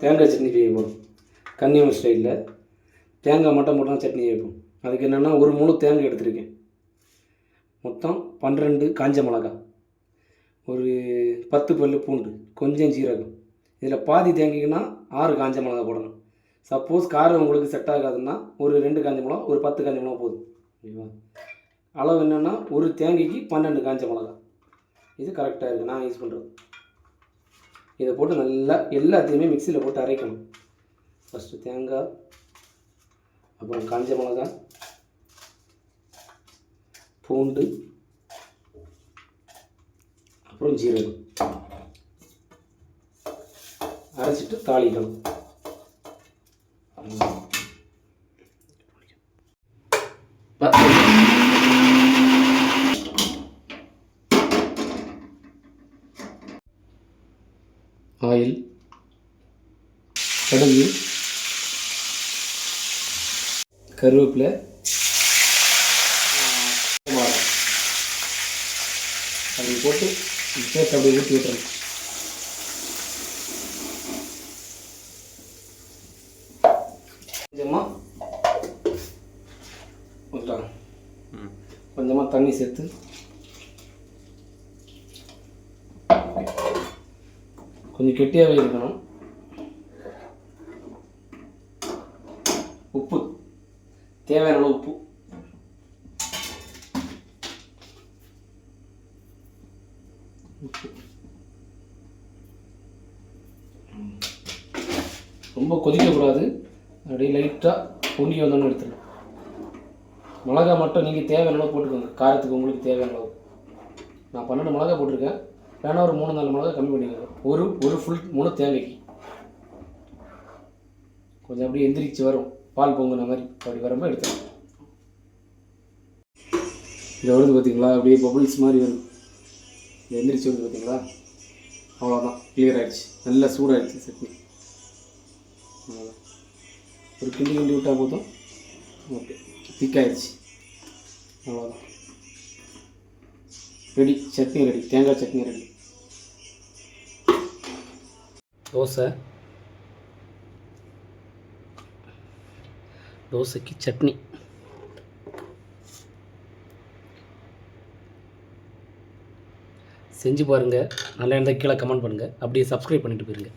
தேங்காய் சட்னி செய்ய போகிறோம். கன்னியாகுமரி ஸ்டைலில் தேங்காய் மட்டும் போட்டு தான் சட்னி வைப்போம். அதுக்கு என்னென்னா ஒரு முழு தேங்காய் எடுத்துருக்கேன். மொத்தம் 12 காஞ்ச மிளகா, ஒரு 10 பல் பூண்டு, கொஞ்சம் ஜீரகம். இதில் பாதி தேங்காய்க்குன்னா 6 காஞ்ச மிளகா போடணும். சப்போஸ் காரம் உங்களுக்கு செட் ஆகாதுன்னா ஒரு 2 காஞ்ச மிளகா, ஒரு 10 காஞ்ச மிளகா போதும். ஓகேவா? அளவு என்னென்னா ஒரு தேங்காய்க்கு 12 காஞ்ச மிளகா. இது கரெக்டாக இருக்குது நான் யூஸ் பண்ணுறது. இதை போட்டு நல்லா எல்லாத்தையுமே மிக்சியில் போட்டு அரைக்கணும். ஃபஸ்ட்டு தேங்காய், அப்புறம் காஞ்ச மிளகா, பூண்டு, அப்புறம் ஜீரகம் அரைச்சிட்டு தாளிக்கணும். ஆயில், கடுகு, கருவேப்பிலை, அப்படி போட்டு சேர்த்து அப்படியே ஊற்றி விட்டுறணும். கொஞ்சமாக தண்ணி சேர்த்து கொஞ்சம் கெட்டியாகவே இருக்கணும். உப்பு தேவையான அளவு உப்பு, ரொம்ப கொதிக்கக்கூடாது. அப்படியே லைட்டாக பொங்கி வந்தோன்னு எடுத்துடணும். மிளகா மட்டும் நீங்கள் தேவையான அளவு போட்டுக்கோங்க. காரத்துக்கு உங்களுக்கு தேவையான அளவு. நான் 12 மிளகா போட்டிருக்கேன். வேணா ஒரு 3-4 மிளகா கம்மி பண்ணிக்கோங்க. ஒரு ஃபுல் முழு தேங்காய்க்கு. கொஞ்சம் அப்படியே எந்திரிச்சு வரும், பால் பொங்குன மாதிரி. அப்படி வரப்போ எடுத்துக்கலாம். இது வருது பார்த்தீங்களா, அப்படியே பபுள்ஸ் மாதிரி வரும். இது எந்திரிச்சு வருது பார்த்தீங்களா, அவ்வளோதான், கிளியர் ஆகிடுச்சு. நல்லா சூடாகிடுச்சு சட்னி. அவ்வளோதான், ஒரு கிண்டி விட்டால் போதும். ஓகே, திக்காயிடுச்சு. அவ்வளோதான், ரெடி. சட்னி ரெடி, தேங்காய் சட்னி ரெடி. தோசைக்கு சட்னி. செஞ்சு பாருங்கள். நல்லா இருந்தால் கீழே கமெண்ட் பண்ணுங்கள். அப்படியே சப்ஸ்கிரைப் பண்ணிட்டு போயிருங்க.